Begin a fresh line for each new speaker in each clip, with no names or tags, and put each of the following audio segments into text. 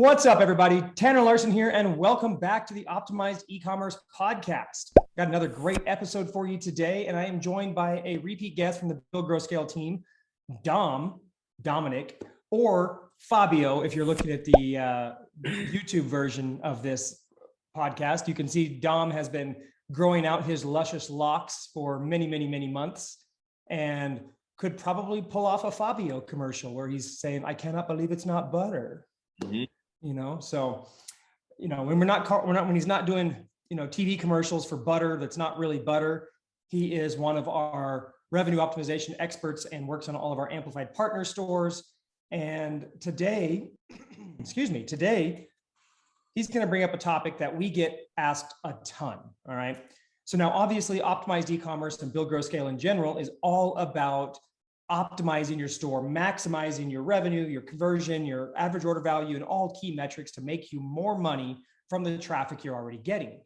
What's up, everybody? Tanner Larsson here, and welcome back to the Optimized Ecommerce Podcast. Got another great episode for you today, and I am joined by a repeat guest from the Build, Grow, Scale team, Dominik, or Fabio, if you're looking at the YouTube version of this podcast. You can see Dom has been growing out his luscious locks for many, many, many months, and could probably pull off a Fabio commercial where he's saying, "I cannot believe it's not butter." Mm-hmm. When he's not doing, TV commercials for butter, that's not really butter. He is one of our revenue optimization experts and works on all of our amplified partner stores. And today, he's going to bring up a topic that we get asked a ton. All right. So now obviously optimized e-commerce and build, grow, scale in general is all about optimizing your store, maximizing your revenue, your conversion, your average order value, and all key metrics to make you more money from the traffic you're already getting.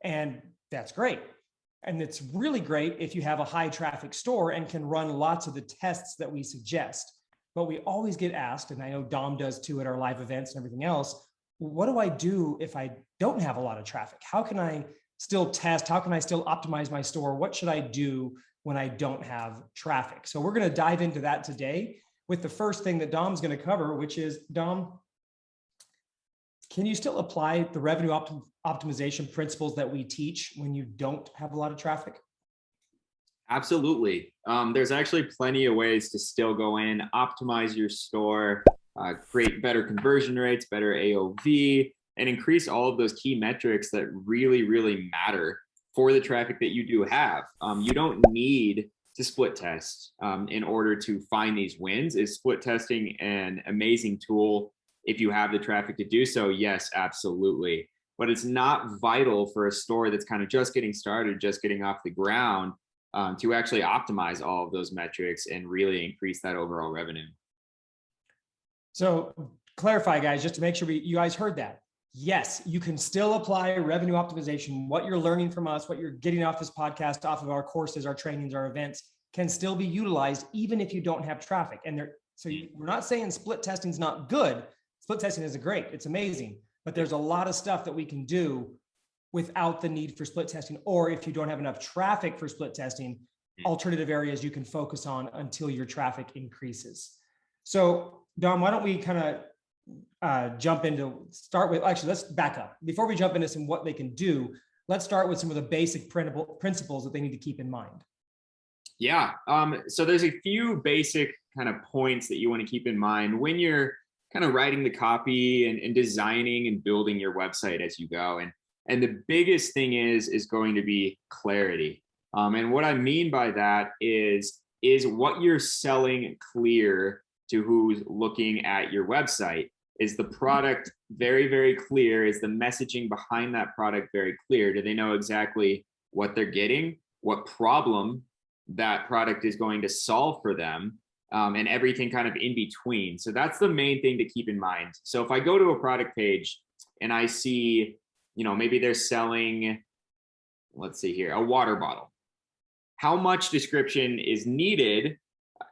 And that's great. And it's really great if you have a high traffic store and can run lots of the tests that we suggest. But we always get asked, and I know Dom does too at our live events and everything else, what do I do if I don't have a lot of traffic? How can I still test? How can I still optimize my store? What should I do when I don't have traffic? So we're going to dive into that today with the first thing that Dom's going to cover, which is, Dom, can you still apply the revenue optimization principles that we teach when you don't have a lot of traffic?
Absolutely. There's actually plenty of ways to still go in, optimize your store, create better conversion rates, better AOV, and increase all of those key metrics that really, really matter for the traffic that you do have. You don't need to split test in order to find these wins. Is split testing an amazing tool if you have the traffic to do so? Yes, absolutely. But it's not vital for a store that's kind of just getting started, just getting off the ground, to actually optimize all of those metrics and really increase that overall revenue.
So clarify, guys, just to make sure you guys heard that. Yes, you can still apply revenue optimization. What you're learning from us, what you're getting off this podcast, off of our courses, our trainings, our events, can still be utilized even if you don't have traffic. And we're not saying split testing is not good. Split testing is great. It's amazing. But there's a lot of stuff that we can do without the need for split testing. Or if you don't have enough traffic for split testing, alternative areas you can focus on until your traffic increases. So Dom, why don't we kind of let's back up. Before we jump into some what they can do, let's start with some of the basic principles that they need to keep in mind.
Yeah. So there's a few basic kind of points that you want to keep in mind when you're kind of writing the copy and designing and building your website as you go. And the biggest thing is going to be clarity. And what I mean by that is what you're selling clear to who's looking at your website. Is the product very, very clear? Is the messaging behind that product very clear? Do they know exactly what they're getting, what problem that product is going to solve for them, and everything kind of in between? So that's the main thing to keep in mind. So if I go to a product page and I see, maybe they're selling, let's see here, a water bottle. How much description is needed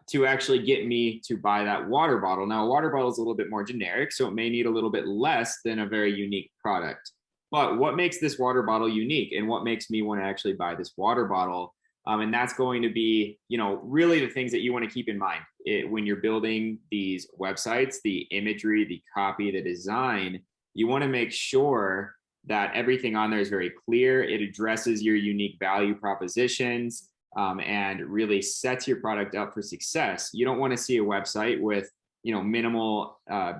to actually get me to buy that water bottle? Now, a water bottle is a little bit more generic, so it may need a little bit less than a very unique product. But what makes this water bottle unique and what makes me want to actually buy this water bottle? And that's going to be, really the things that you want to keep in mind when you're building these websites, the imagery, the copy, the design. You want to make sure that everything on there is very clear. It addresses your unique value propositions. And really sets your product up for success. You don't want to see a website with, minimal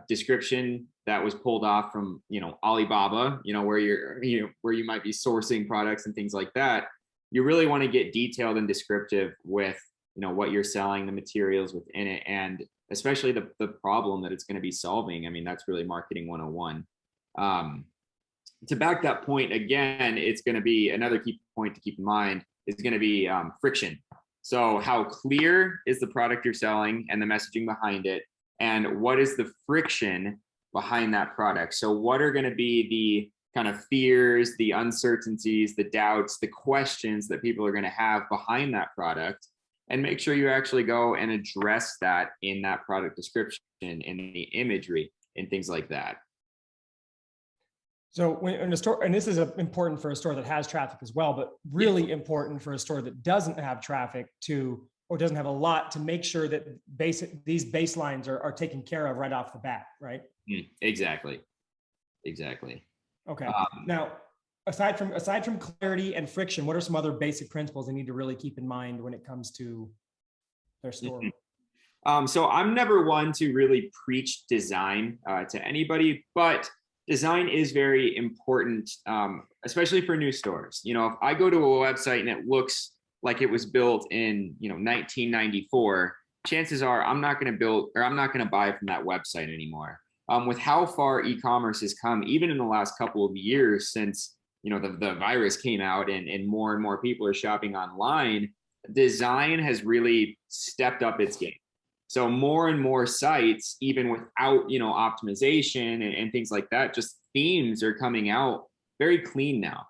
description that was pulled off from, Alibaba, where you might be sourcing products and things like that. You really want to get detailed and descriptive with, what you're selling, the materials within it, and especially the problem that it's going to be solving. I mean, that's really marketing 101. To back that point again, it's going to be another key point to keep in mind is going to be friction. So how clear is the product you're selling and the messaging behind it? And what is the friction behind that product? So what are going to be the kind of fears, the uncertainties, the doubts, the questions that people are going to have behind that product? And make sure you actually go and address that in that product description, in the imagery, and things like that.
So when in a store, and this is important for a store that has traffic as well, but really important for a store that doesn't have traffic or doesn't have a lot, to make sure that these baselines are taken care of right off the bat, right?
Exactly.
Okay. Now, aside from clarity and friction, what are some other basic principles they need to really keep in mind when it comes to their store?
So I'm never one to really preach design to anybody, but design is very important, especially for new stores. If I go to a website and it looks like it was built in 1994, chances are I'm not going to buy from that website anymore. With how far e-commerce has come, even in the last couple of years since the virus came out and more people are shopping online, design has really stepped up its game. So more and more sites, even without optimization and things like that, just themes are coming out very clean now.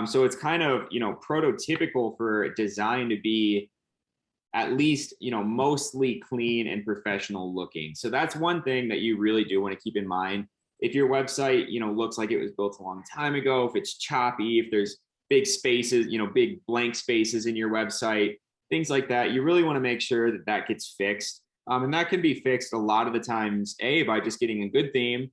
So it's kind of prototypical for design to be at least mostly clean and professional looking. So that's one thing that you really do want to keep in mind. If your website looks like it was built a long time ago, if it's choppy, if there's big spaces, big blank spaces in your website, things like that, you really want to make sure that that gets fixed. And that can be fixed a lot of the times, A, by just getting a good theme,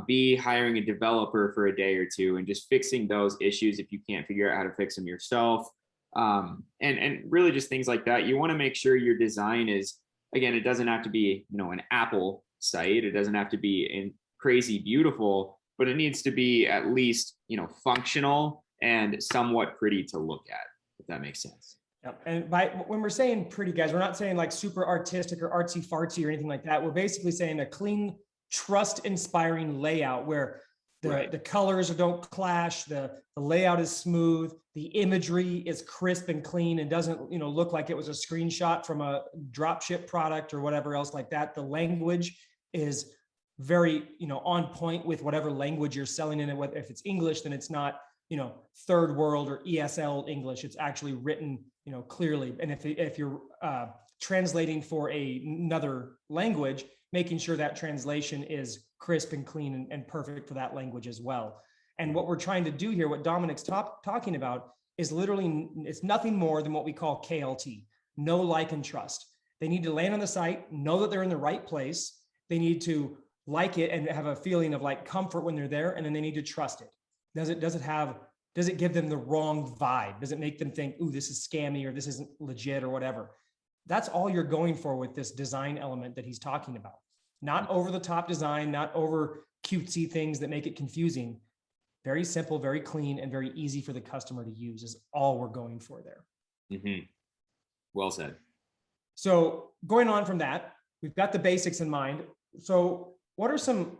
B, hiring a developer for a day or two and just fixing those issues if you can't figure out how to fix them yourself. And really just things like that. You want to make sure your design is, again, it doesn't have to be, an Apple site. It doesn't have to be crazy beautiful, but it needs to be at least, functional and somewhat pretty to look at, if that makes sense.
Yeah. And when we're saying pretty, guys, we're not saying like super artistic or artsy fartsy or anything like that. We're basically saying a clean, trust inspiring layout where the colors don't clash, the layout is smooth, the imagery is crisp and clean and doesn't look like it was a screenshot from a drop ship product or whatever else like that. The language is very on point with whatever language you're selling in it. If it's English, then it's not third world or ESL English. It's actually written clearly. And if you're translating for another language, making sure that translation is crisp and clean and perfect for that language as well. And what we're trying to do here, what Dominik's talking about, is literally, it's nothing more than what we call KLT, know, like, and trust. They need to land on the site, know that they're in the right place. They need to like it and have a feeling of like comfort when they're there, and then they need to trust it. Does it give them the wrong vibe? Does it make them think, ooh, this is scammy or this isn't legit or whatever? That's all you're going for with this design element that he's talking about. Not over the top design, not over cutesy things that make it confusing. Very simple, very clean, and very easy for the customer to use is all we're going for there.
Mm-hmm. Well said.
So going on from that, we've got the basics in mind. So what are some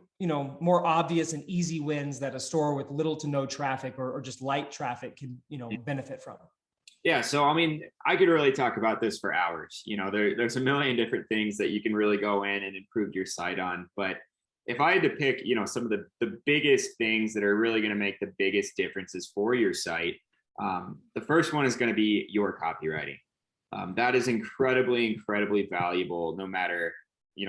more obvious and easy wins that a store with little to no traffic or just light traffic can benefit from?
Yeah, so I mean, I could really talk about this for hours. There's a million different things that you can really go in and improve your site on. But if I had to pick, some of the biggest things that are really going to make the biggest differences for your site, the first one is going to be your copywriting. That is incredibly valuable, no matter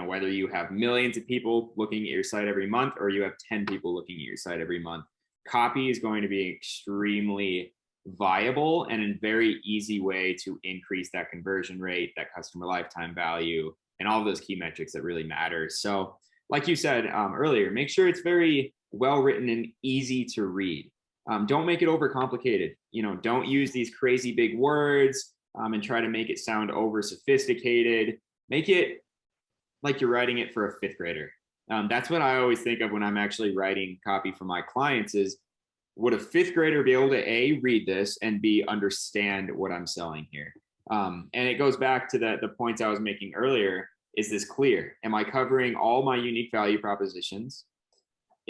whether you have millions of people looking at your site every month or you have 10 people looking at your site every month. Copy is going to be extremely viable and a very easy way to increase that conversion rate, that customer lifetime value, and all of those key metrics that really matter. So like you said earlier, make sure it's very well written and easy to read. Don't make it overcomplicated. Don't use these crazy big words and try to make it sound over sophisticated. Make it like you're writing it for a fifth grader. That's what I always think of when I'm actually writing copy for my clients is, would a fifth grader be able to A, read this, and B, understand what I'm selling here? And it goes back to the points I was making earlier. Is this clear? Am I covering all my unique value propositions?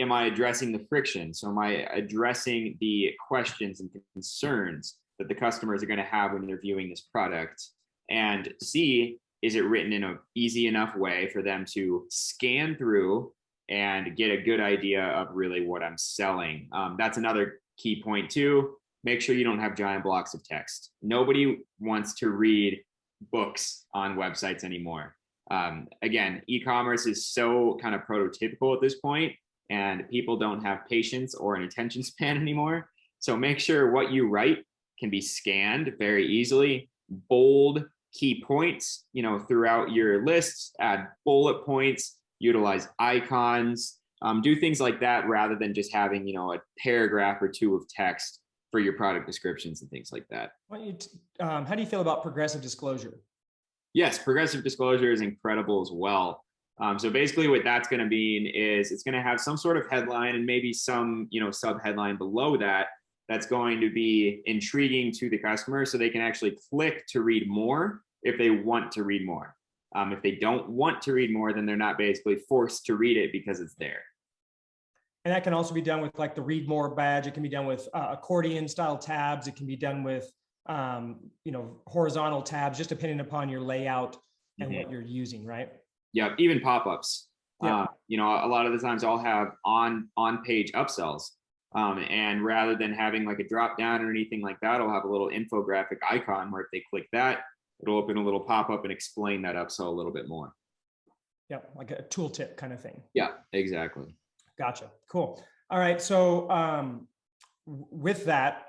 Am I addressing the friction? So am I addressing the questions and concerns that the customers are going to have when they're viewing this product? And C, is it written in an easy enough way for them to scan through and get a good idea of really what I'm selling? That's another key point too. Make sure you don't have giant blocks of text. Nobody wants to read books on websites anymore. Again, e-commerce is so kind of prototypical at this point. and people don't have patience or an attention span anymore. So make sure what you write can be scanned very easily. Bold key points, throughout your lists, add bullet points, utilize icons, do things like that rather than just having, a paragraph or two of text for your product descriptions and things like that.
How do you feel about progressive disclosure?
Yes, progressive disclosure is incredible as well. So basically what that's going to mean is it's going to have some sort of headline and maybe some, sub headline below that that's going to be intriguing to the customer so they can actually click to read more if they want to read more. If they don't want to read more, then they're not basically forced to read it because it's there.
And that can also be done with like the read more badge. It can be done with accordion style tabs. It can be done with, horizontal tabs, just depending upon your layout and what you're using, right?
Yeah, even pop-ups.
Yeah.
A lot of the times I'll have on-page upsells. And rather than having like a drop down or anything like that, I'll have a little infographic icon where if they click that, it'll open a little pop-up and explain that upsell a little bit more.
Yeah, like a tooltip kind of thing.
Yeah, exactly.
Gotcha. Cool. All right. So with that,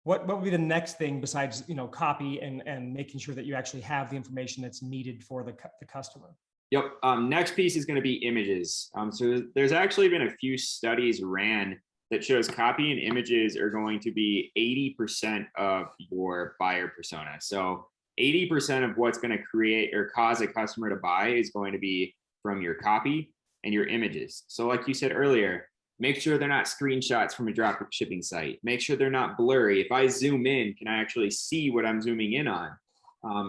what would be the next thing besides, copy and making sure that you actually have the information that's needed for the customer?
Yep. Next piece is going to be images. So there's actually been a few studies ran that shows copy and images are going to be 80% of your buyer persona. So 80% of what's going to create or cause a customer to buy is going to be from your copy and your images. So like you said earlier, make sure they're not screenshots from a drop shipping site. Make sure they're not blurry. If I zoom in, can I actually see what I'm zooming in on?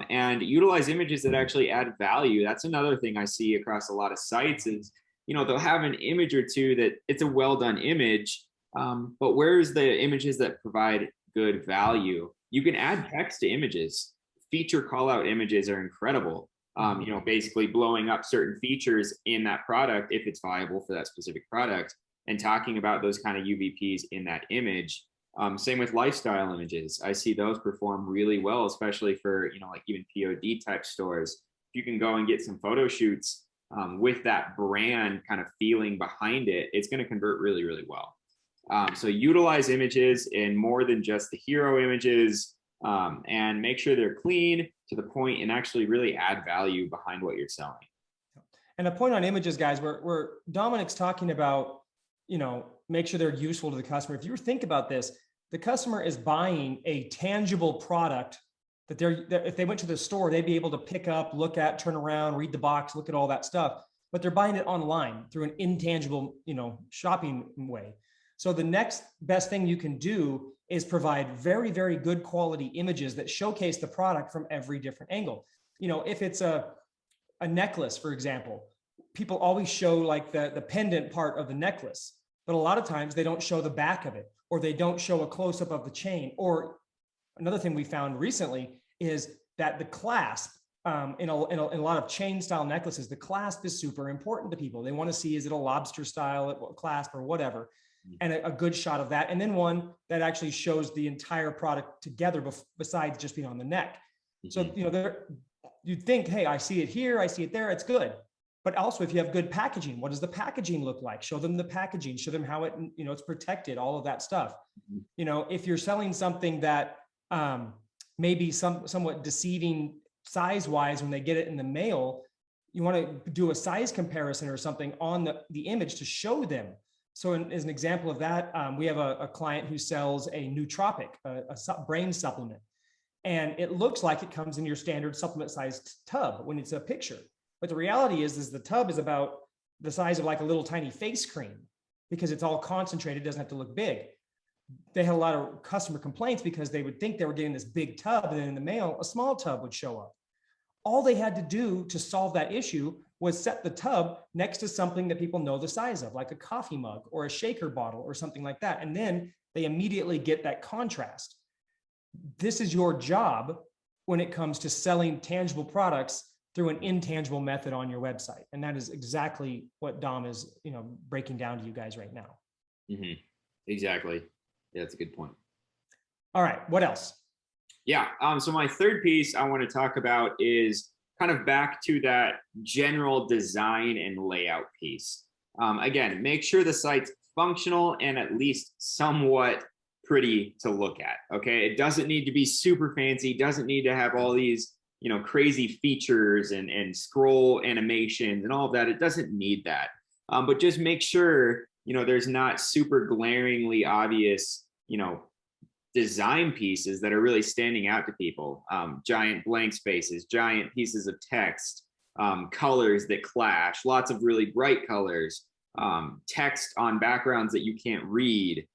And utilize images that actually add value. That's another thing I see across a lot of sites is, they'll have an image or two that it's a well done image, but where's the images that provide good value? You can add text to images. Feature call out images are incredible. Basically blowing up certain features in that product if it's viable for that specific product and talking about those kind of UVPs in that image. Same with lifestyle images. I see those perform really well, especially for, like even POD type stores. If you can go and get some photo shoots with that brand kind of feeling behind it, it's going to convert really, really well. So utilize images in more than just the hero images and make sure they're clean to the point and actually really add value behind what you're selling.
And a point on images, guys, where Dominik's talking about, make sure they're useful to the customer. If you think about this, the customer is buying a tangible product that if they went to the store, they'd be able to pick up, look at, turn around, read the box, look at all that stuff, but they're buying it online through an intangible, shopping way. So the next best thing you can do is provide very, very good quality images that showcase the product from every different angle. If it's a necklace, for example, people always show like the pendant part of the necklace, but a lot of times they don't show the back of it, or they don't show a close-up of the chain. Or another thing we found recently is that the clasp in a lot of chain style necklaces, the clasp is super important to people. They want to see, is it a lobster style clasp or whatever, and a good shot of that. And then one that actually shows the entire product together besides just being on the neck. So, you'd think, hey, I see it here, I see it there, it's good. But also if you have good packaging, what does the packaging look like? Show them the packaging, show them how it, it's protected, all of that stuff. If you're selling something that may be somewhat deceiving size-wise when they get it in the mail, you want to do a size comparison or something on the image to show them. So as an example of that, we have a client who sells a nootropic, a brain supplement. And it looks like it comes in your standard supplement sized tub when it's a picture. But the reality is the tub is about the size of like a little tiny face cream because it's all concentrated, doesn't have to look big. They had a lot of customer complaints because they would think they were getting this big tub, and then in the mail, a small tub would show up. All they had to do to solve that issue was set the tub next to something that people know the size of, like a coffee mug or a shaker bottle or something like that. And then they immediately get that contrast. This is your job when it comes to selling tangible products through an intangible method on your website. And that is exactly what Dom is, breaking down to you guys right now.
Mm-hmm. Exactly. Yeah, that's a good point.
All right. What else?
Yeah. So my third piece I want to talk about is kind of back to that general design and layout piece. Again, make sure the site's functional and at least somewhat pretty to look at. Okay. It doesn't need to be super fancy, doesn't need to have all these, crazy features and scroll animations and all of that. It doesn't need that. But just make sure, there's not super glaringly obvious, design pieces that are really standing out to people. Giant blank spaces, giant pieces of text, colors that clash, lots of really bright colors, text on backgrounds that you can't read,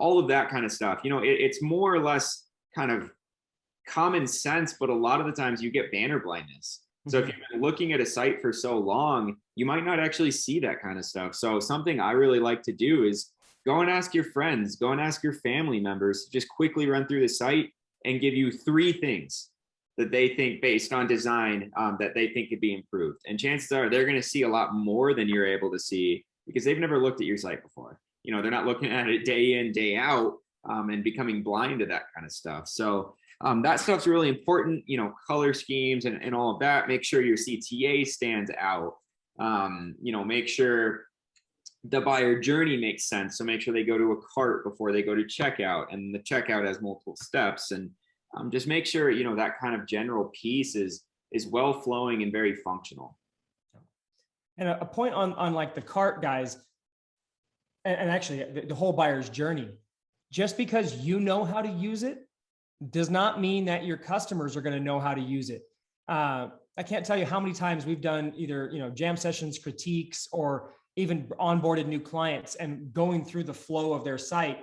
all of that kind of stuff. It's more or less kind of common sense, but a lot of the times you get banner blindness. So if you've been looking at a site for so long, you might not actually see that kind of stuff. So something I really like to do is go and ask your friends, go and ask your family members, just quickly run through the site and give you 3 things that they think based on design that they think could be improved. And chances are they're going to see a lot more than you're able to see because they've never looked at your site before. They're not looking at it day in, day out and becoming blind to that kind of stuff. So that stuff's really important, color schemes and all of that. Make sure your CTA stands out. Make sure the buyer journey makes sense. So make sure they go to a cart before they go to checkout, and the checkout has multiple steps. And just make sure, that kind of general piece is well flowing and very functional.
And a point on like the cart, guys, and actually the whole buyer's journey, just because you know how to use it does not mean that your customers are going to know how to use it. I can't tell you how many times we've done either, jam sessions, critiques, or even onboarded new clients and going through the flow of their site.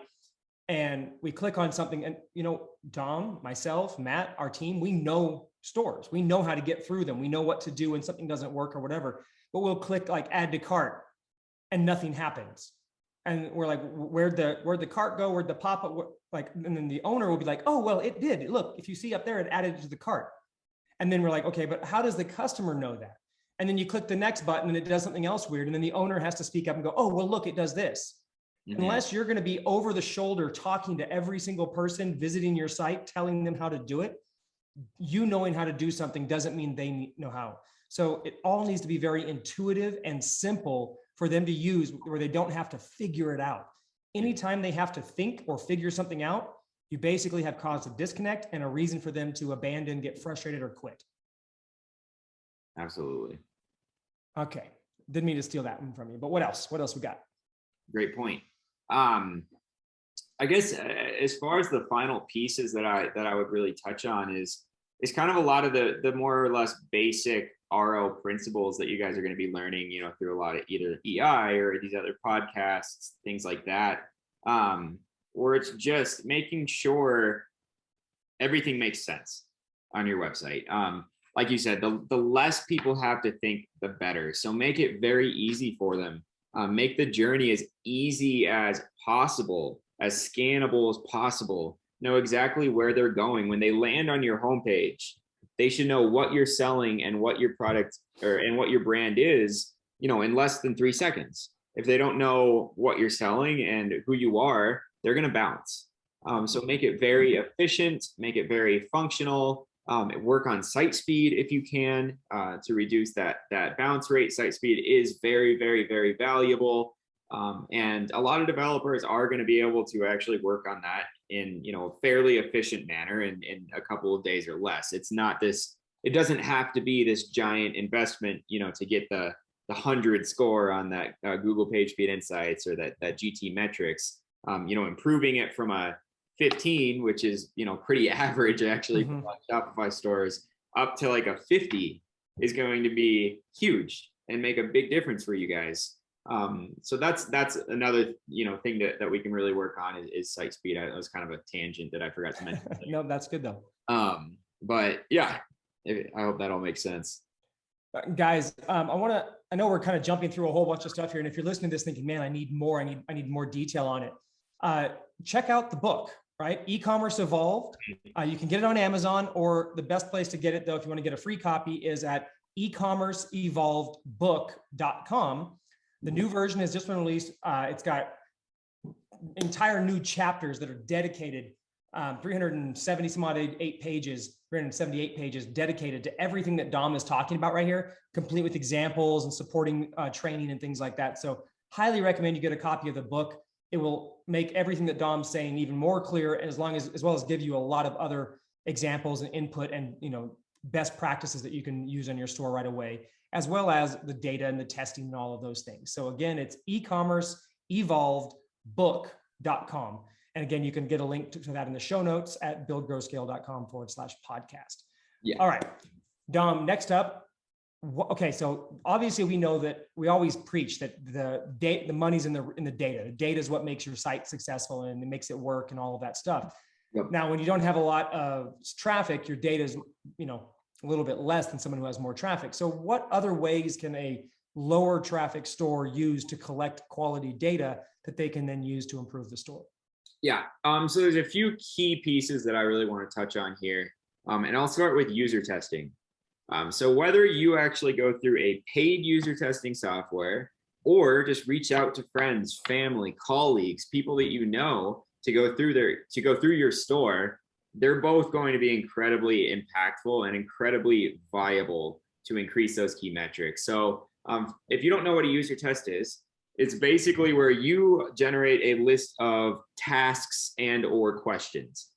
And we click on something and, Dom, myself, Matt, our team, we know stores. We know how to get through them. We know what to do when something doesn't work or whatever, but we'll click like add to cart and nothing happens. And we're like, where'd the cart go? Where'd the pop-up? And then the owner will be like, oh, well, it did. Look, if you see up there, it added to the cart. And then we're like, okay, but how does the customer know that? And then you click the next button and it does something else weird. And then the owner has to speak up and go, oh, well, look, it does this. Mm-hmm. Unless you're going to be over the shoulder talking to every single person visiting your site, telling them how to do it, you knowing how to do something doesn't mean they know how. So it all needs to be very intuitive and simple for them to use, where they don't have to figure it out. Anytime they have to think or figure something out, you basically have caused a disconnect and a reason for them to abandon, get frustrated, or quit.
Absolutely.
Okay. Didn't mean to steal that one from you, but what else? What else we got?
Great point. I guess as far as the final pieces that I would really touch on is kind of a lot of the more or less basic RO principles that you guys are going to be learning, through a lot of either EI or these other podcasts, things like that, where it's just making sure everything makes sense on your website. Like you said, the less people have to think, the better. So make it very easy for them. Make the journey as easy as possible, as scannable as possible. Know exactly where they're going. When they land on your homepage, they should know what you're selling and what your product and what your brand is, in less than 3 seconds. If they don't know what you're selling and who you are, they're going to bounce. So make it very efficient, make it very functional. Work on site speed if you can to reduce that bounce rate. Site speed is very, very, very valuable. And a lot of developers are going to be able to actually work on that in, a fairly efficient manner in a couple of days or less. It's not this, it doesn't have to be this giant investment, to get the 100 score on that Google PageSpeed Insights or that GT metrics, improving it from a 15, which is, pretty average actually for Shopify stores, up to like a 50 is going to be huge and make a big difference for you guys. So that's another, thing that we can really work on is site speed. That was kind of a tangent that I forgot to mention.
No, that's good though.
But yeah, I hope that all makes sense.
Guys, I know we're kind of jumping through a whole bunch of stuff here. And if you're listening to this thinking, man, I need more detail on it. Check out the book, right? E-commerce Evolved. You can get it on Amazon, or the best place to get it though, if you want to get a free copy, is at ecommerceevolvedbook.com. The new version has just been released. It's got entire new chapters that are dedicated, 378 pages dedicated to everything that Dom is talking about right here, complete with examples and supporting training and things like that. So highly recommend you get a copy of the book. It will make everything that Dom's saying even more clear, as well as give you a lot of other examples and input and, best practices that you can use on your store right away, as well as the data and the testing and all of those things. So again, it's ecommerceevolvedbook.com. And again, you can get a link to that in the show notes at buildgrowscale.com/podcast.
Yeah.
All right, Dom, next up. Okay, so obviously we know that we always preach that the money's in the data. The data is what makes your site successful and it makes it work and all of that stuff.
Yep.
Now, when you don't have a lot of traffic, your data is, a little bit less than someone who has more traffic. So what other ways can a lower traffic store use to collect quality data that they can then use to improve the store?
Yeah. So there's a few key pieces that I really want to touch on here. And I'll start with user testing. So whether you actually go through a paid user testing software or just reach out to friends, family, colleagues, people that you know to go through your store, they're both going to be incredibly impactful and incredibly viable to increase those key metrics. So if you don't know what a user test is, it's basically where you generate a list of tasks and or questions,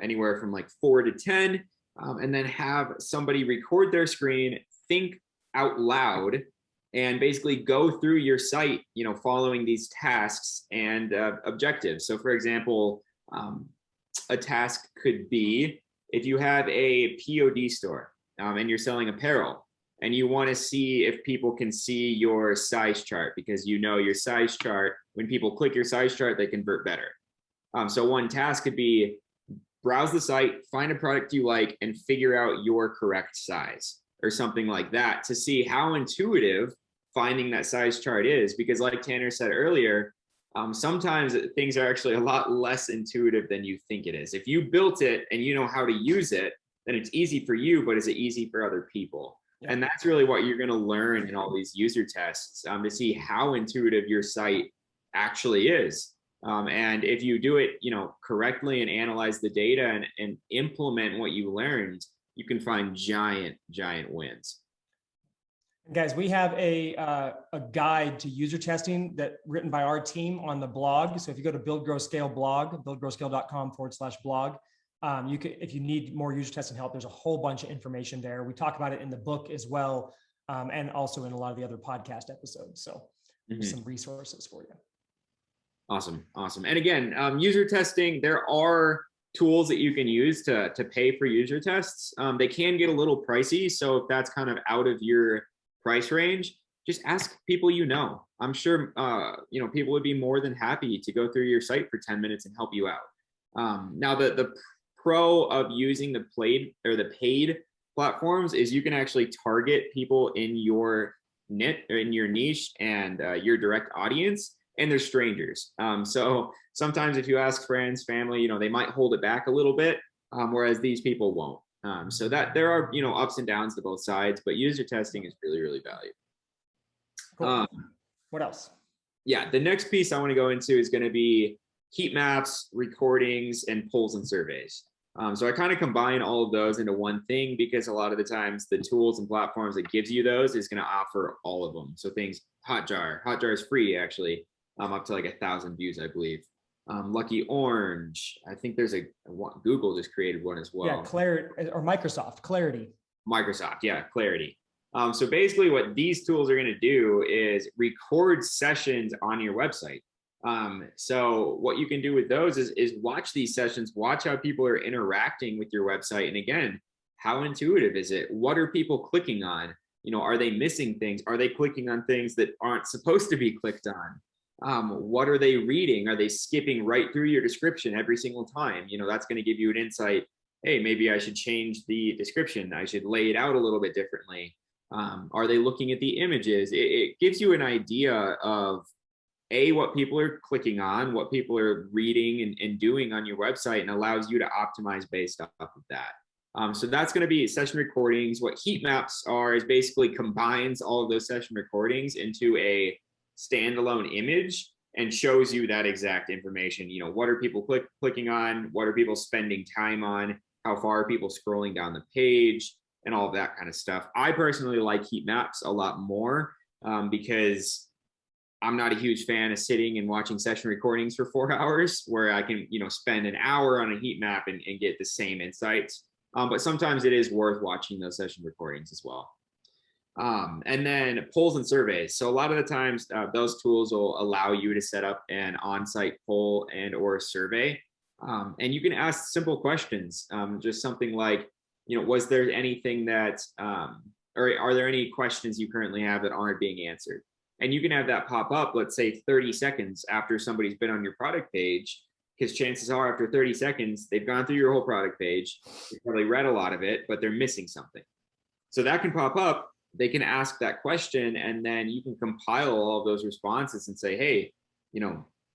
anywhere from like 4 to 10, and then have somebody record their screen, think out loud, and basically go through your site, following these tasks and objectives. So for example, a task could be if you have a POD store and you're selling apparel and you want to see if people can see your size chart, because your size chart, when people click your size chart, they convert better. So one task could be browse the site, find a product you like, and figure out your correct size or something like that to see how intuitive finding that size chart is. Because like Tanner said earlier, sometimes things are actually a lot less intuitive than you think it is. If you built it and you know how to use it, then it's easy for you, but is it easy for other people? Yeah. And that's really what you're going to learn in all these user tests, to see how intuitive your site actually is. And if you do it, correctly and analyze the data and implement what you learned, you can find giant wins.
Guys, we have a guide to user testing that written by our team on the blog. So if you go to Build Grow Scale blog, buildgrowscale.com/blog, you can, if you need more user testing help, there's a whole bunch of information there. We talk about it in the book as well, and also in a lot of the other podcast episodes. So there's some resources for you.
Awesome. And again, user testing, there are tools that you can use to pay for user tests. They can get a little pricey. So if that's kind of out of your price range, just ask people I'm sure people would be more than happy to go through your site for 10 minutes and help you out. Now the pro of using the paid platforms is you can actually target people in your niche and your direct audience, and they're strangers. So sometimes if you ask friends, family, they might hold it back a little bit, whereas these people won't. So that there are, ups and downs to both sides, but user testing is really, really valuable.
Cool. What else?
Yeah, the next piece I want to go into is going to be heat maps, recordings, and polls and surveys. So I kind of combine all of those into one thing because a lot of the times the tools and platforms that gives you those is going to offer all of them. So things, Hotjar is free actually, up to like 1,000 views, I believe. Lucky Orange, I think there's Google just created one as well.
Yeah, Clarity or Clarity.
Microsoft, yeah, Clarity. So basically what these tools are going to do is record sessions on your website. So what you can do with those is watch these sessions, watch how people are interacting with your website. And again, how intuitive is it? What are people clicking on? Are they missing things? Are they clicking on things that aren't supposed to be clicked on? What are they reading? Are they skipping right through your description every single time? That's going to give you an insight. Hey, maybe I should change the description. I should lay it out a little bit differently. Are they looking at the images? It gives you an idea of what people are clicking on, what people are reading and doing on your website, and allows you to optimize based off of that. So that's going to be session recordings. What heat maps are is basically combines all of those session recordings into a standalone image and shows you that exact information. What are people clicking on? What are people spending time on? How far are people scrolling down the page? And all of that kind of stuff. I personally like heat maps a lot more because I'm not a huge fan of sitting and watching session recordings for 4 hours where I can, spend an hour on a heat map and get the same insights. But sometimes it is worth watching those session recordings as well. And then polls and surveys. So a lot of the times those tools will allow you to set up an on-site poll and or survey. And you can ask simple questions, just something like, was there anything that, or are there any questions you currently have that aren't being answered? And you can have that pop up, let's say 30 seconds after somebody's been on your product page, because chances are after 30 seconds, they've gone through your whole product page, they've probably read a lot of it, but they're missing something. So that can pop up, they can ask that question, and then you can compile all of those responses and say, hey,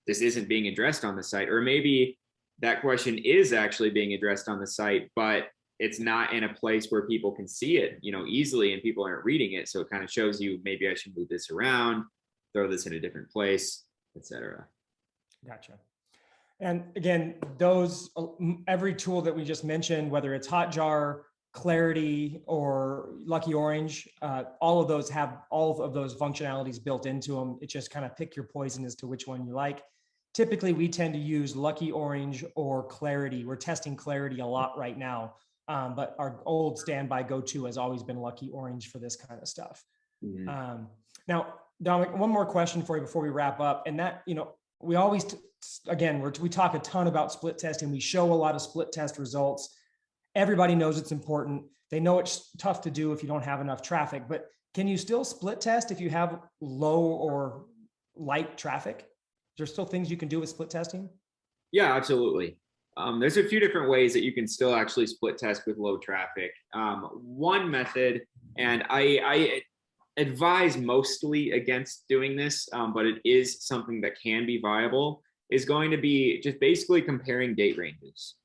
this isn't being addressed on the site, or maybe that question is actually being addressed on the site, but it's not in a place where people can see it, easily, and people aren't reading it. So it kind of shows you, maybe I should move this around, throw this in a different place, etc.
Gotcha. And again, every tool that we just mentioned, whether it's Hotjar, Clarity, or Lucky Orange, all of those have all of those functionalities built into them. It just kind of pick your poison as to which one you like. Typically, we tend to use Lucky Orange or Clarity. We're testing Clarity a lot right now. But our old standby go-to has always been Lucky Orange for this kind of stuff. Mm-hmm. Now, Dominic, one more question for you before we wrap up. And that, we always, we talk a ton about split testing. We show a lot of split test results. Everybody knows it's important. They know it's tough to do if you don't have enough traffic, but can you still split test if you have low or light traffic? Is there still things you can do with split testing?
Yeah, absolutely. There's a few different ways that you can still actually split test with low traffic. One method, and I advise mostly against doing this, but it is something that can be viable, is going to be just basically comparing date ranges.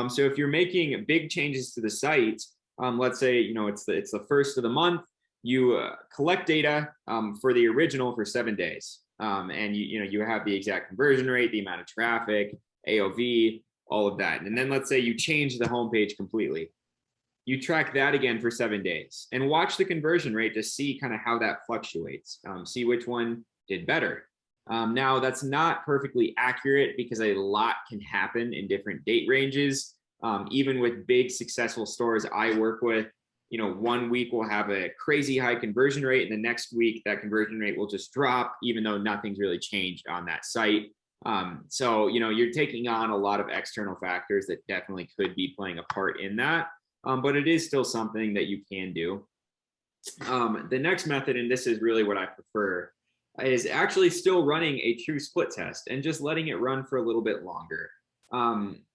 So if you're making big changes to the site, let's say, it's the first of the month, you collect data for the original for 7 days. And you have the exact conversion rate, the amount of traffic, AOV, all of that. And then let's say you change the homepage completely. You track that again for 7 days and watch the conversion rate to see kind of how that fluctuates, see which one did better. Now that's not perfectly accurate because a lot can happen in different date ranges. Even with big successful stores I work with, 1 week will have a crazy high conversion rate, and the next week that conversion rate will just drop, even though nothing's really changed on that site. So, you're taking on a lot of external factors that definitely could be playing a part in that. But it is still something that you can do. The next method, and this is really what I prefer, is actually still running a true split test and just letting it run for a little bit longer.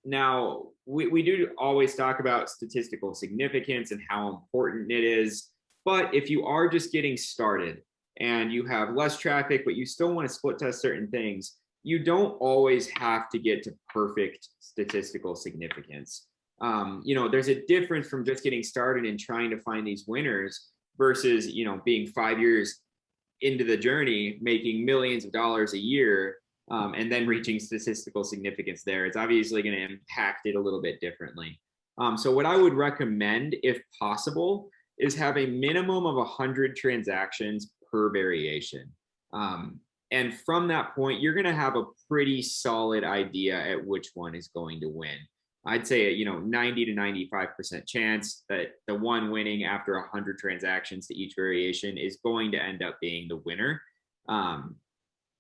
Now, we do always talk about statistical significance and how important it is. But if you are just getting started and you have less traffic, but you still want to split test certain things, you don't always have to get to perfect statistical significance. There's a difference from just getting started and trying to find these winners versus, being 5 years into the journey, making millions of dollars a year, and then reaching statistical significance there. It's obviously going to impact it a little bit differently. So what I would recommend, if possible, is have a minimum of 100 transactions per variation. And from that point, you're going to have a pretty solid idea at which one is going to win. I'd say, 90 to 95% chance that the one winning after 100 transactions to each variation is going to end up being the winner.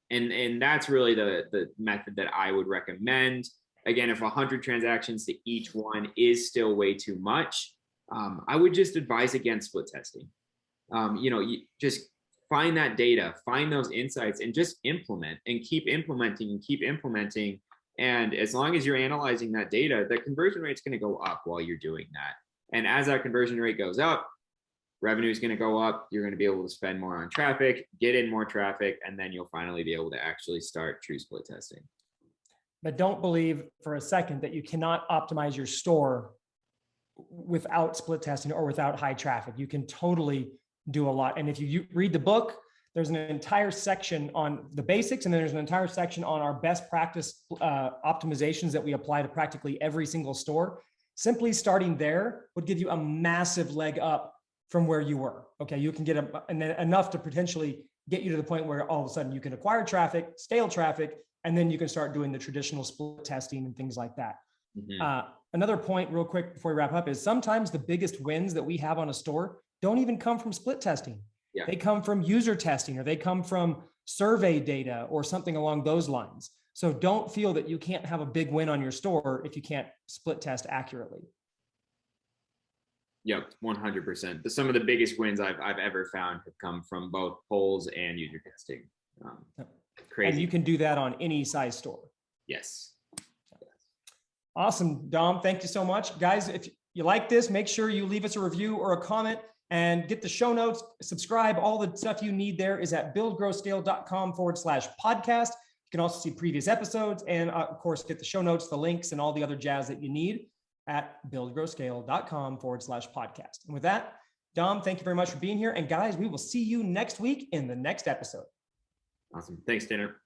And that's really the method that I would recommend. Again, if 100 transactions to each one is still way too much, I would just advise against split testing. You just find that data, find those insights, and just implement and keep implementing and keep implementing. And as long as you're analyzing that data, the conversion rate's going to go up while you're doing that. And as that conversion rate goes up, revenue is going to go up. You're going to be able to spend more on traffic, get in more traffic, and then you'll finally be able to actually start true split testing.
But don't believe for a second that you cannot optimize your store without split testing or without high traffic. You can totally do a lot. And if you read the book, there's an entire section on the basics, and then there's an entire section on our best practice optimizations that we apply to practically every single store. Simply starting there would give you a massive leg up from where you were. Okay, you can get enough to potentially get you to the point where all of a sudden you can acquire traffic, scale traffic, and then you can start doing the traditional split testing and things like that. Another point real quick before we wrap up is sometimes the biggest wins that we have on a store don't even come from split testing. Yeah. They come from user testing, or they come from survey data or something along those lines. So don't feel that you can't have a big win on your store if you can't split test accurately.
Yep, 100%. Some of the biggest wins I've ever found have come from both polls and user testing. Crazy.
And you can do that on any size store.
Yes.
Awesome, Dom. Thank you so much. Guys, if you like this, make sure you leave us a review or a comment and get the show notes, subscribe. All the stuff you need there is at buildgrowscale.com/podcast. You can also see previous episodes and of course, get the show notes, the links, and all the other jazz that you need at buildgrowscale.com/podcast. And with that, Dom, thank you very much for being here. And guys, we will see you next week in the next episode.
Awesome. Thanks, Tanner.